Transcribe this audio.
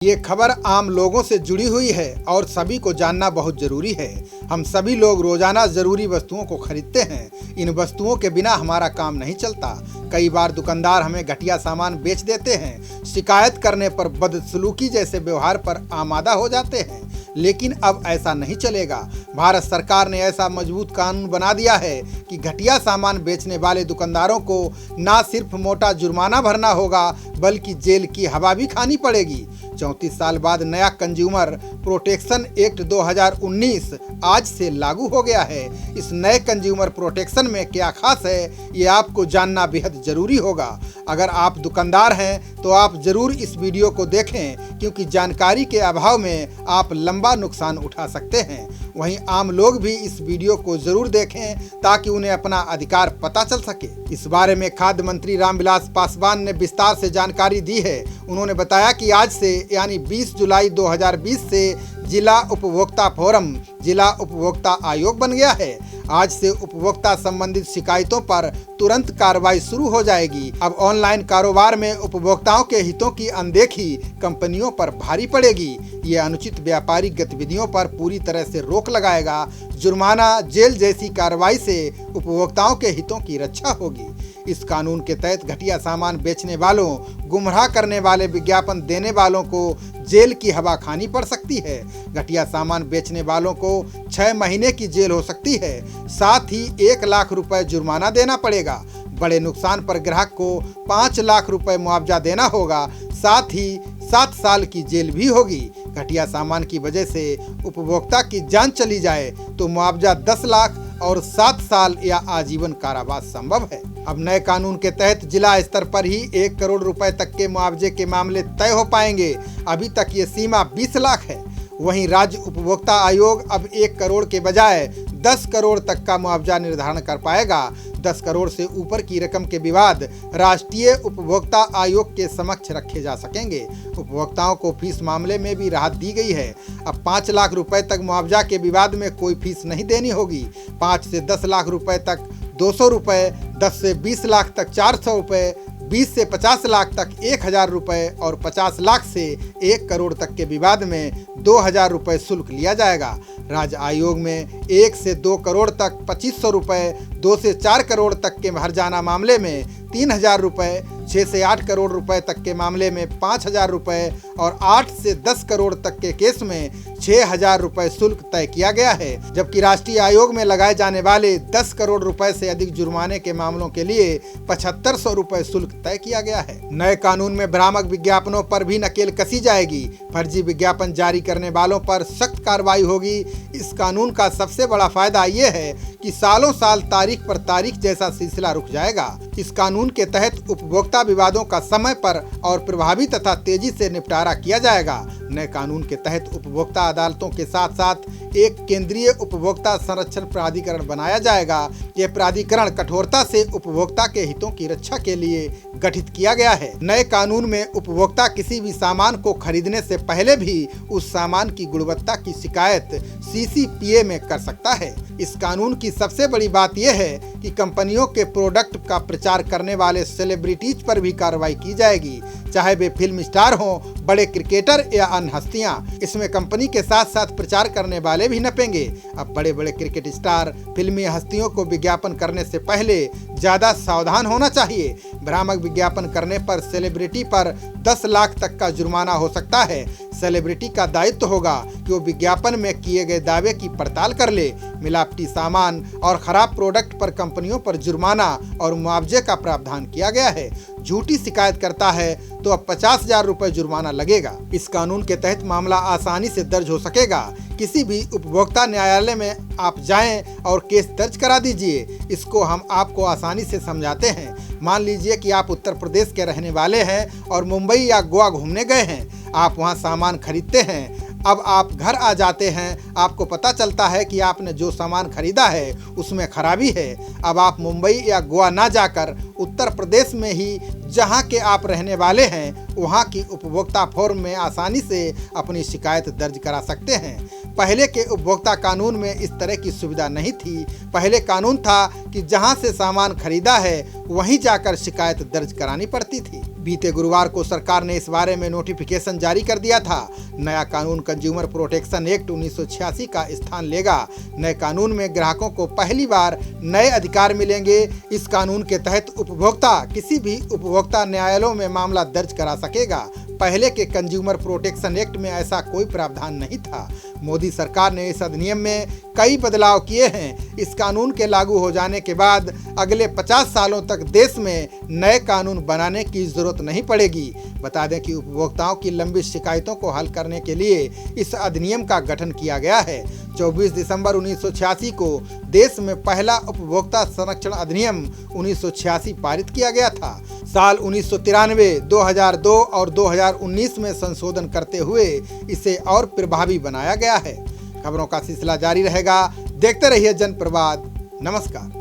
ये खबर आम लोगों से जुड़ी हुई है और सभी को जानना बहुत जरूरी है। हम सभी लोग रोजाना जरूरी वस्तुओं को खरीदते हैं। इन वस्तुओं के बिना हमारा काम नहीं चलता। कई बार दुकानदार हमें घटिया सामान बेच देते हैं। शिकायत करने पर बदसलूकी जैसे व्यवहार पर आमादा हो जाते हैं। लेकिन अब ऐसा नहीं चलेगा। भारत सरकार ने ऐसा मजबूत कानून बना दिया है कि घटिया सामान बेचने वाले दुकानदारों को न सिर्फ मोटा जुर्माना भरना होगा बल्कि जेल की हवा भी खानी पड़ेगी। 34 साल बाद नया कंज्यूमर प्रोटेक्शन एक्ट 2019 आज से लागू हो गया है। इस नए कंज्यूमर प्रोटेक्शन में क्या खास है, ये आपको जानना बेहद जरूरी होगा। अगर आप दुकानदार हैं तो आप जरूर इस वीडियो को देखें, क्योंकि जानकारी के अभाव में आप लंबा नुकसान उठा सकते हैं। वहीं आम लोग भी इस वीडियो को जरूर देखें ताकि उन्हें अपना अधिकार पता चल सके। इस बारे में खाद्य मंत्री रामविलास पासवान ने विस्तार से जानकारी दी है। उन्होंने बताया कि आज से यानी 20 जुलाई 2020 से जिला उपभोक्ता फोरम जिला उपभोक्ता आयोग बन गया है। आज से उपभोक्ता संबंधित शिकायतों पर तुरंत कार्रवाई शुरू हो जाएगी। अब ऑनलाइन कारोबार में उपभोक्ताओं के हितों की अनदेखी कंपनियों पर भारी पड़ेगी। ये अनुचित व्यापारिक गतिविधियों पर पूरी तरह से रोक लगाएगा। जुर्माना, जेल जैसी कार्रवाई से उपभोक्ताओं के हितों की रक्षा होगी। इस कानून के तहत घटिया सामान बेचने वालों, गुमराह करने वाले विज्ञापन देने वालों को जेल की हवा खानी पड़ सकती है। घटिया सामान बेचने वालों को 6 महीने की जेल हो सकती है। साथ ही 1 लाख रुपए जुर्माना देना पड़ेगा। बड़े नुकसान पर ग्राहक को 5 लाख रुपए मुआवजा देना होगा। साथ ही 7 साल की जेल भी होगी। घटिया सामान की वजह से उपभोक्ता की जान चली जाए तो मुआवजा 10 लाख और 7 साल या आजीवन कारावास संभव है। अब नए कानून के तहत जिला स्तर पर ही 1 करोड़ रुपए तक के मुआवजे के मामले तय हो पाएंगे। अभी तक ये सीमा 20 लाख है। वहीं राज्य उपभोक्ता आयोग अब 1 करोड़ के बजाय 10 करोड़ तक का मुआवजा निर्धारण कर पाएगा। 10 करोड़ से ऊपर की रकम के विवाद राष्ट्रीय उपभोक्ता आयोग के समक्ष रखे जा सकेंगे। उपभोक्ताओं को फीस मामले में भी राहत दी गई है। अब 5 लाख रुपए तक मुआवजा के विवाद में कोई फीस नहीं देनी होगी। 5 से 10 लाख रुपए तक 200 रुपए, 10 से 20 लाख तक 400 रुपए, 20 से 50 लाख तक 1000 रुपए और 50 लाख से 1 करोड़ तक के विवाद में 2000 रुपए शुल्क लिया जाएगा। राज्य आयोग में 1 से 2 करोड़ तक 2500 रुपए, 2 से 4 करोड़ तक के हर्जाना मामले में 3000 रुपए, 6 से 8 करोड़ रुपए तक के मामले में 5000 रुपए और 8 से 10 करोड़ तक के केस में 6000 रुपए शुल्क तय किया गया है। जबकि राष्ट्रीय आयोग में लगाए जाने वाले 10 करोड़ रुपए से अधिक जुर्माने के मामलों के लिए 7500 रुपए शुल्क तय किया गया है। नए कानून में भ्रामक विज्ञापनों पर भी नकेल कसी जाएगी। फर्जी विज्ञापन जारी करने वालों पर सख्त कार्रवाई होगी। इस कानून का सबसे बड़ा फायदा ये है कि सालों साल तारीख पर तारीख जैसा सिलसिला रुक जाएगा। इस कानून के तहत उपभोक्ता विवादों का समय पर और प्रभावी तथा तेजी से निपटारा किया जाएगा। नए कानून के तहत उपभोक्ता अदालतों के साथ साथ एक केंद्रीय उपभोक्ता संरक्षण प्राधिकरण बनाया जाएगा। यह प्राधिकरण कठोरता से उपभोक्ता के हितों की रक्षा के लिए गठित किया गया है। नए कानून में उपभोक्ता किसी भी सामान को खरीदने से पहले भी उस सामान की गुणवत्ता की शिकायत CCPA में कर सकता है। इस कानून की सबसे बड़ी बात यह है कि कंपनियों के प्रोडक्ट का प्रचार करने वाले सेलिब्रिटीज पर भी कार्रवाई की जाएगी, चाहे वे फिल्म स्टार हों, बड़े क्रिकेटर या अन्य हस्तियां। इसमें कंपनी के साथ साथ प्रचार करने वाले भी नपेंगे। अब बड़े बड़े क्रिकेट स्टार, फिल्मी हस्तियों को विज्ञापन करने से पहले ज्यादा सावधान होना चाहिए। भ्रामक विज्ञापन करने पर सेलिब्रिटी पर 10 लाख तक का जुर्माना हो सकता है। सेलिब्रिटी का दायित्व होगा कि वो विज्ञापन में किए गए दावे की पड़ताल कर ले। मिलावटी सामान और खराब प्रोडक्ट पर कंपनियों पर जुर्माना और मुआवजे का प्रावधान किया गया है। झूठी शिकायत करता है तो अब 50,000 रुपए जुर्माना लगेगा। इस कानून के तहत मामला आसानी से दर्ज हो सकेगा। किसी भी उपभोक्ता न्यायालय में आप जाएं और केस दर्ज करा दीजिए। इसको हम आपको आसानी से समझाते हैं। मान लीजिए कि आप उत्तर प्रदेश के रहने वाले हैं और मुंबई या गोवा घूमने गए हैं। आप वहां सामान खरीदते हैं। अब आप घर आ जाते हैं, आपको पता चलता है कि आपने जो सामान खरीदा है उसमें खराबी है। अब आप मुंबई या गोवा ना जाकर उत्तर प्रदेश में ही जहां के आप रहने वाले हैं वहां की उपभोक्ता फोरम में आसानी से अपनी शिकायत दर्ज करा सकते हैं। पहले के उपभोक्ता कानून में इस तरह की सुविधा नहीं थी। पहले कानून था कि जहां से सामान खरीदा है वहीं जाकर शिकायत दर्ज करानी पड़ती थी। बीते गुरुवार को सरकार ने इस बारे में नोटिफिकेशन जारी कर दिया था। नया कानून कंज्यूमर प्रोटेक्शन एक्ट 1986 का स्थान लेगा। नए कानून में ग्राहकों को पहली बार नए अधिकार मिलेंगे। इस कानून के तहत उपभोक्ता किसी भी उपभोक्ता न्यायालयों में मामला दर्ज करा सकेगा। पहले के कंज्यूमर प्रोटेक्शन एक्ट में ऐसा कोई प्रावधान नहीं था। मोदी सरकार ने इस अधिनियम में कई बदलाव किए हैं। इस कानून के लागू हो जाने के बाद अगले 50 सालों तक देश में नए कानून बनाने की जरूरत नहीं पड़ेगी। बता दें कि उपभोक्ताओं की लंबित शिकायतों को हल करने के लिए इस अधिनियम का गठन किया गया है। 24 दिसंबर 1986 को देश में पहला उपभोक्ता संरक्षण अधिनियम 1986 पारित किया गया था। साल 1993, 2002 और 2019 में संशोधन करते हुए इसे और प्रभावी बनाया गया है। खबरों का सिलसिला जारी रहेगा। देखते रहिए जनप्रवाद। नमस्कार।